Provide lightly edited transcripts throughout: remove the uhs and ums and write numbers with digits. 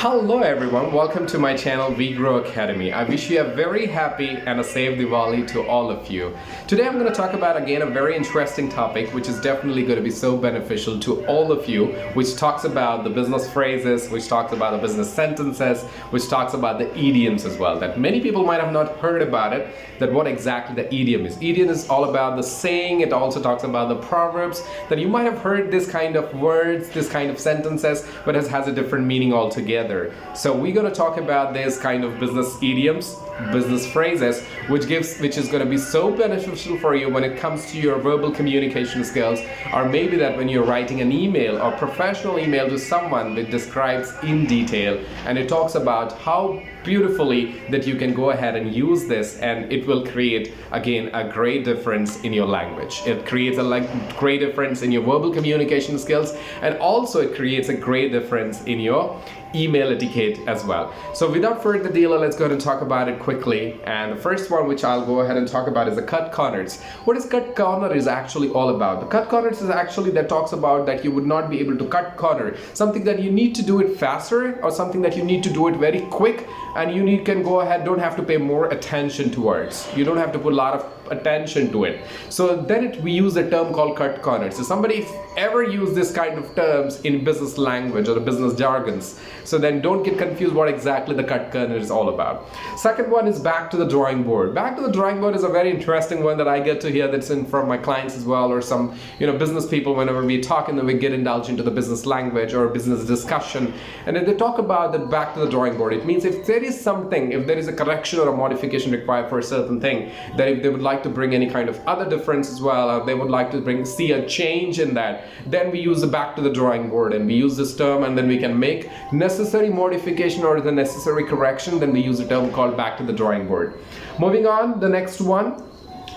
Hello everyone, welcome to my channel WeGrow Academy. I wish you a very happy and a safe Diwali to all of you. Today I'm going to talk about again a very interesting topic which is definitely going to be so beneficial to all of you, which talks about the business phrases, which talks about the business sentences, which talks about the idioms as well, that many people might have not heard about it, that what exactly the idiom is. Idiom is all about the saying. It also talks about the proverbs, that you might have heard this kind of words, this kind of sentences, but it has a different meaning altogether. So we're going to talk about this kind of business idioms, business phrases, which is going to be so beneficial for you when it comes to your verbal communication skills, or maybe that when you're writing an email or professional email to someone that describes in detail, and it talks about how beautifully that you can go ahead and use this, and it will create again a great difference in your language. It creates a great difference in your verbal communication skills, and also it creates a great difference in your email etiquette as well. So without further ado, let's go ahead and talk about it quickly. And the first one which I'll go ahead and talk about is the cut corners. What is cut corner is actually all about? The cut corners is actually that talks about that you would not be able to cut corner, something that you need to do it faster, or something that you need to do it very quick, and you can go ahead, don't have to pay more attention towards. You don't have to put a lot of attention to it. So then we use a term called cut corners. So somebody ever use this kind of terms in business language or the business jargons, so then don't get confused what exactly the cut corner is all about. Second one is back to the drawing board. Back to the drawing board is a very interesting one that I get to hear that's in from my clients as well, or some business people. Whenever we talk and then we get indulged into the business language or business discussion, and if they talk about the back to the drawing board, it means if there is something, if there is a correction or a modification required for a certain thing, that if they would like to bring any kind of other difference as well, or they would like to see a change in that, then we use the back to the drawing board, and we use this term, and then we can make necessary modification or the necessary correction. Then we use a term called back to the drawing board. Moving on, the next one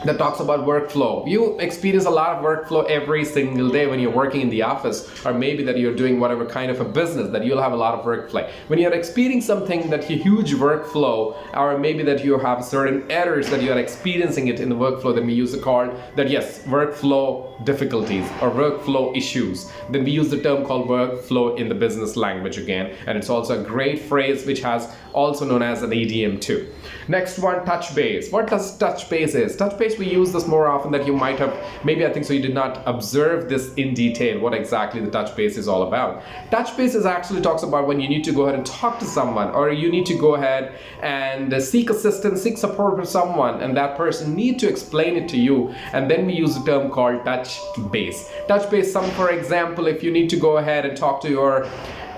that talks about workflow. You experience a lot of workflow every single day when you're working in the office, or maybe that you're doing whatever kind of a business, that you'll have a lot of workflow. When you're experiencing something that a huge workflow, or maybe that you have certain errors that you're experiencing it in the workflow, then we use the called that workflow difficulties or workflow issues. Then we use the term called workflow in the business language again, and it's also a great phrase which has also known as an idiom too. Next one, touch base. What does touch base is? Touch base, we use this more often that you might have, maybe I think so you did not observe this in detail, what exactly the touch base is all about. Touch base is actually talks about when you need to go ahead and talk to someone, or you need to go ahead and seek assistance, seek support from someone, and that person need to explain it to you, and then we use a term called touch base. Touch base, for example, if you need to go ahead and talk to your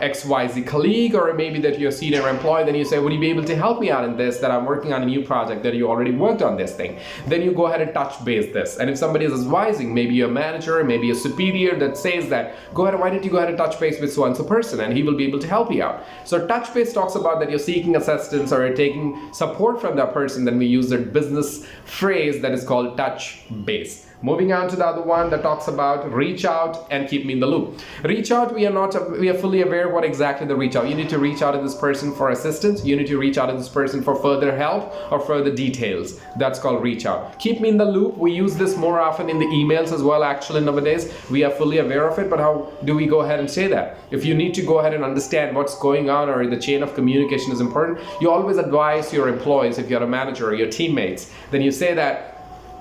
XYZ colleague, or maybe that you're a senior employee, then you say, would you be able to help me out in this, that I'm working on a new project, that you already worked on this thing. Then you go ahead and touch base this. And if somebody is advising, maybe a manager, maybe a superior that says that, go ahead, why don't you go ahead and touch base with so-and-so person, and he will be able to help you out. So touch base talks about that you're seeking assistance or you're taking support from that person. Then we use that business phrase that is called touch base. Moving on to the other one that talks about reach out and keep me in the loop. Reach out, we are fully aware what exactly the reach out. You need to reach out to this person for assistance. You need to reach out to this person for further help or further details. That's called reach out. Keep me in the loop. We use this more often in the emails as well. Actually, nowadays we are fully aware of it, but how do we go ahead and say that? If you need to go ahead and understand what's going on, or the chain of communication is important, you always advise your employees, if you're a manager or your teammates, then you say that,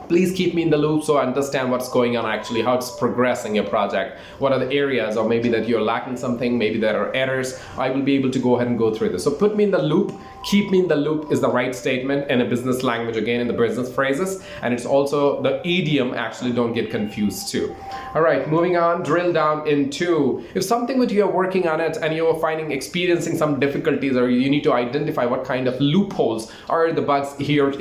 please keep me in the loop so I understand what's going on actually, how it's progressing your project, what are the areas, or maybe that you're lacking something, maybe there are errors. I will be able to go ahead and go through this. So put me in the loop, keep me in the loop is the right statement in a business language, again in the business phrases, and it's also the idiom, actually don't get confused too. All right, moving on, drill down into, if something that you're working on it and you're experiencing some difficulties, or you need to identify what kind of loopholes or the bugs here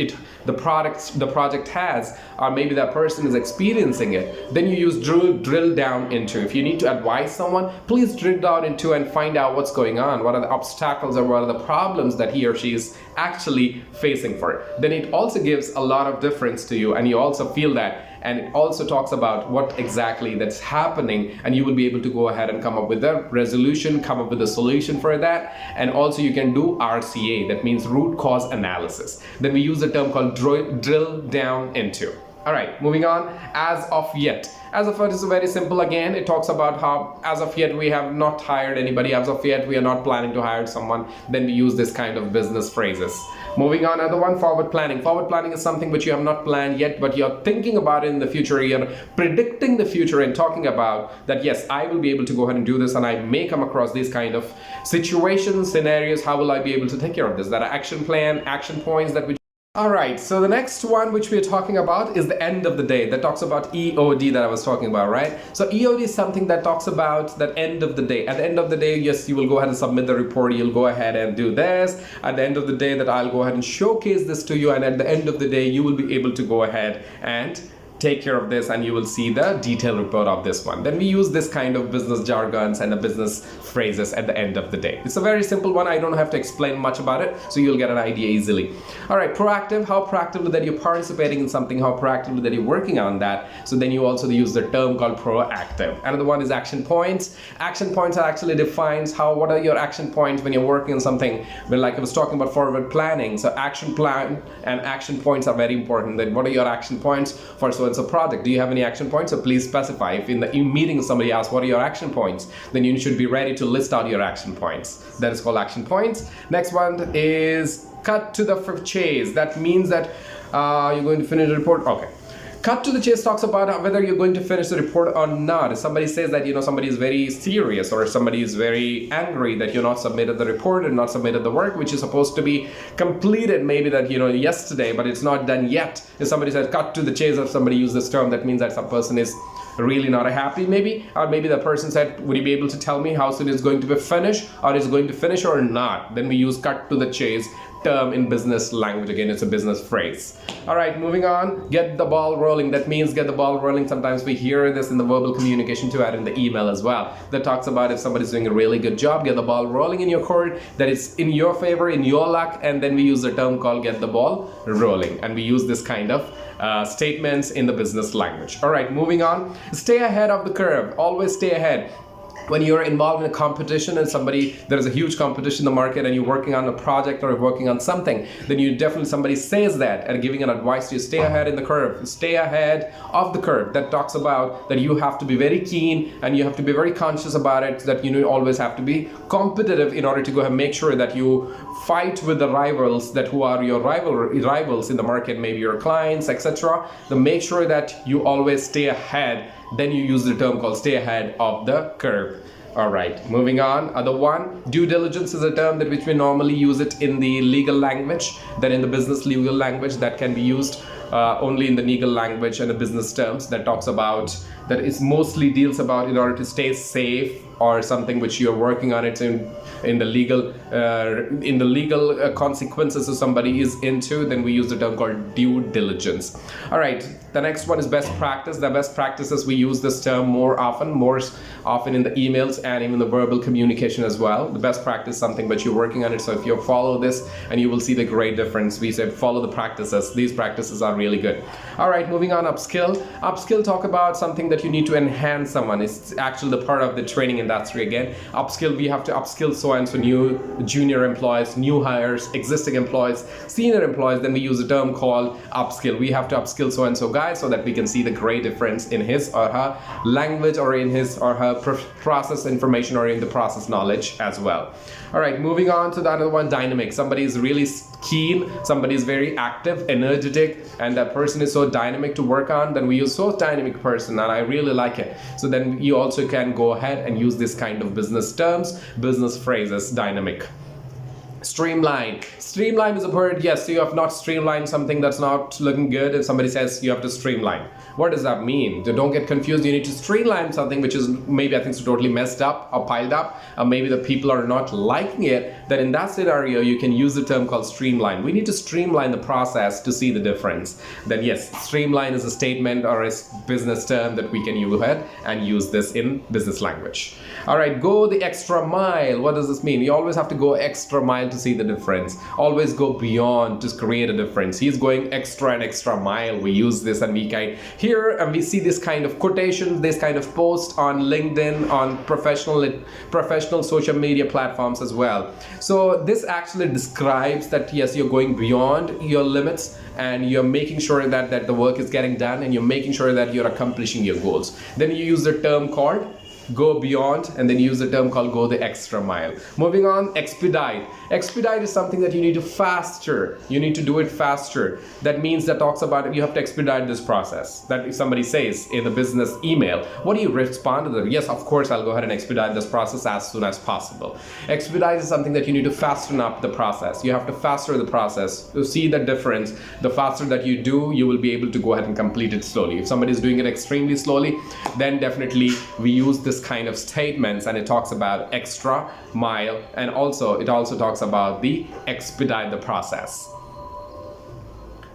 the project has, or maybe that person is experiencing it, then you use drill down into. If you need to advise someone, please drill down into and find out what's going on, what are the obstacles or what are the problems that he or she is actually facing for. Then it also gives a lot of difference to you, and you also feel that, and it also talks about what exactly that's happening, and you will be able to go ahead and come up with a resolution, come up with a solution for that. And also you can do RCA, that means root cause analysis. Then we use a term called drill down into. All right, moving on. As of yet. As of yet is very simple again. It talks about how as of yet we have not hired anybody. As of yet we are not planning to hire someone. Then we use this kind of business phrases. Moving on, another one, forward planning. Forward planning is something which you have not planned yet, but you're thinking about it in the future. You're predicting the future and talking about that, yes, I will be able to go ahead and do this, and I may come across these kind of situations, scenarios. How will I be able to take care of this? That are action plan, action points that we. Alright, so the next one which we are talking about is the end of the day. That talks about EOD that I was talking about, right? So EOD is something that talks about that end of the day. At the end of the day, yes, you will go ahead and submit the report. You'll go ahead and do this. At the end of the day, that I'll go ahead and showcase this to you. And at the end of the day, you will be able to go ahead and take care of this, and you will see the detailed report of this one. Then we use this kind of business jargons and the business phrases at the end of the day. It's a very simple one. I don't have to explain much about it, so you'll get an idea easily. All right, proactive, how proactively that you're participating in something, how proactively that you're working on that. So then you also use the term called proactive. Another one is action points. Action points are actually defines what are your action points when you're working on something. When, like I was talking about forward planning, so action plan and action points are very important. Then what are your action points for so project? Do you have any action points? So please specify. If in the meeting somebody asks what are your action points, then you should be ready to list out your action points. That is called action points. Next one is cut to the chase. That means that you're going to finish the report. Okay. Cut to the chase talks about whether you're going to finish the report or not. If somebody says that, somebody is very serious, or somebody is very angry that you're not submitted the report and not submitted the work which is supposed to be completed, maybe that yesterday, but it's not done yet. If somebody says cut to the chase, or somebody uses this term, that means that some person is really not happy, maybe, or maybe the person said, would you be able to tell me how soon it's going to be finished, or is going to finish or not? Then we use cut to the chase term in business language. Again, it's a business phrase. All right, moving on. Get the ball rolling. That means get the ball rolling. Sometimes we hear this in the verbal communication too, and in the email as well. That talks about if somebody's doing a really good job, get the ball rolling in your court, that it's in your favor, in your luck, and then we use the term called get the ball rolling, and we use this kind of statements in the business language. All right, moving on. Stay ahead of the curve. Always stay ahead. When you're involved in a competition and there is a huge competition in the market, and you're working on a project or you're working on something, then you definitely, somebody says that and giving an advice to you, stay ahead in the curve, stay ahead of the curve. That talks about that you have to be very keen and you have to be very conscious about it, that you always have to be competitive in order to go ahead and make sure that you fight with the rivals, that who are your rivals in the market, maybe your clients, etc. Then make sure that you always stay ahead. Then you use the term called stay ahead of the curve. All right, moving on. Other one, due diligence is a term that which we normally use it in the legal language, then in the business legal language that can be used only in the legal language and the business terms. That talks about that it mostly deals about in order to stay safe or something which you're working on it in the legal consequences of somebody is into, then we use the term called due diligence. All right, the next one is best practice. The best practices, we use this term more often in the emails and even the verbal communication as well. The best practice is something but you're working on it, so if you follow this, and you will see the great difference. We said follow the practices. These practices are really good. All right, moving on. Upskill talk about something that you need to enhance someone. It's actually the part of the training industry. Again, upskill, we have to upskill so and so new junior employees, new hires, existing employees, senior employees. Then we use a term called upskill. We have to upskill so and so guy so that we can see the great difference in his or her language, or in his or her process information, or in the process knowledge as well. All right, moving on to the other one, dynamic. Somebody is really keen, somebody is very active, energetic, and that person is so dynamic to work on. Then we use so dynamic person, and I really like it. So then you also can go ahead and use this kind of business terms, business phrases, dynamic. Streamline is a word. Yes, you have not streamlined something that's not looking good. If somebody says you have to streamline, what does that mean? Don't get confused. You need to streamline something which is maybe, I think, so totally messed up or piled up, or maybe the people are not liking it. Then in that scenario, you can use the term called streamline. We need to streamline the process to see the difference. Then yes, streamline is a statement or a business term that we can use ahead and use this in business language. All right, go the extra mile. What does this mean? You always have to go extra mile to see the difference. Always go beyond to create a difference. He's going extra and extra mile. We use this and we can hear and we see this kind of quotation, this kind of post on LinkedIn, on professional social media platforms as well. So this actually describes that yes, you're going beyond your limits and you're making sure that the work is getting done and you're making sure that you're accomplishing your goals. Then you use the term called go beyond, and then use the term called go the extra mile. Moving on, expedite. Expedite is something that you need to faster. You need to do it faster. That means that talks about you have to expedite this process. That if somebody says in the business email, what do you respond to them? Yes, of course, I'll go ahead and expedite this process as soon as possible. Expedite is something that you need to fasten up the process. You have to faster the process. To see the difference, the faster that you do, you will be able to go ahead and complete it slowly. If somebody is doing it extremely slowly, then definitely we use this kind of statements, and it talks about extra mile, and also it also talks about the expedite the process.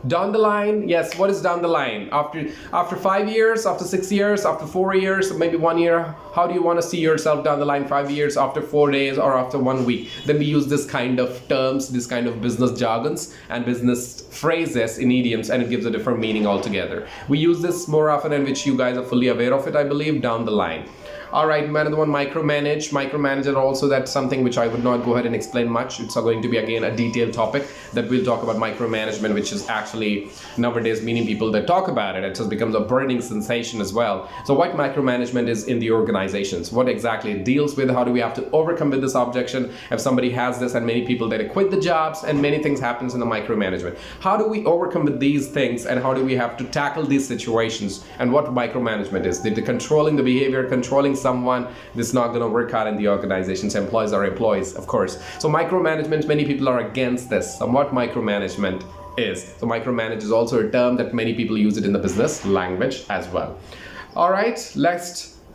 Down the line, yes, what is down the line? After 5 years, after 6 years, after 4 years, maybe 1 year, how do you want to see yourself down the line? 5 years, after 4 days, or after 1 week? Then we use this kind of terms, this kind of business jargons and business phrases in idioms, and it gives a different meaning altogether. We use this more often, in which you guys are fully aware of it, I believe. Down the line. All right, another one, micromanage. Micromanage also, that's something which I would not go ahead and explain much. It's going to be again a detailed topic that we'll talk about micromanagement, which is actually nowadays many people that talk about it. It just becomes a burning sensation as well. So what micromanagement is in the organizations, what exactly it deals with, how do we have to overcome with this objection if somebody has this, and many people that quit the jobs and many things happens in the micromanagement. How do we overcome with these things, and how do we have to tackle these situations, and what micromanagement is? The controlling the behavior, controlling someone, this is not going to work out in the organizations. Employees are employees, of course. So micromanagement, many people are against this. And what micromanagement is? So micromanage is also a term that many people use it in the business language as well. All right,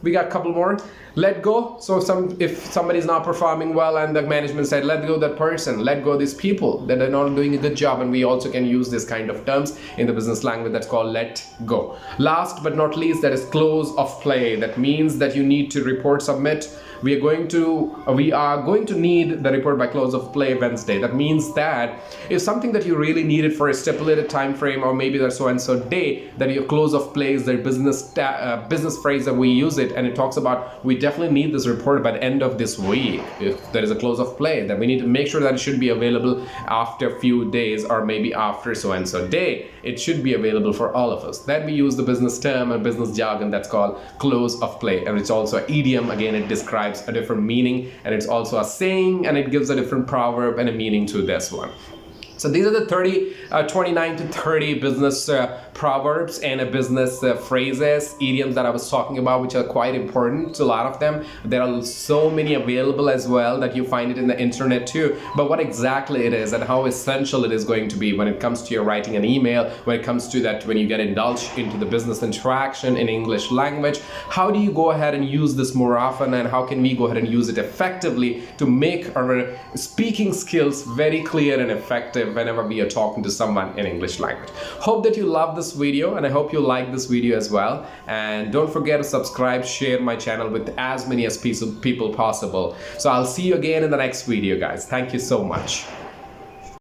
we got a couple more. Let go. So if somebody is not performing well and the management said, let go that person, let go these people that are not doing a good job, and we also can use this kind of terms in the business language that's called let go. Last but not least, that is close of play. That means that you need to report submit. We are going to need the report by close of play Wednesday. That means that if something that you really needed for a stipulated time frame, or maybe there's so and so day that your close of play is the business phrase that we use it, and it talks about we definitely need this report by the end of this week. If there is a close of play, then we need to make sure that it should be available after a few days, or maybe after so and so day. It should be available for all of us. Then we use the business term and business jargon that's called close of play, and it's also an idiom. Again, it describes a different meaning, and it's also a saying, and it gives a different proverb and a meaning to this one. So these are the 29 to 30 business proverbs and business phrases, idioms that I was talking about, which are quite important to a lot of them. There are so many available as well that you find it in the internet too. But what exactly it is and how essential it is going to be when it comes to your writing an email, when it comes to that, when you get indulged into the business interaction in English language, how do you go ahead and use this more often, and how can we go ahead and use it effectively to make our speaking skills very clear and effective whenever we are talking to someone in English language. Hope that you love this video, and I hope you like this video as well. And don't forget to subscribe, share my channel with as many as people possible. So I'll see you again in the next video, guys. Thank you so much.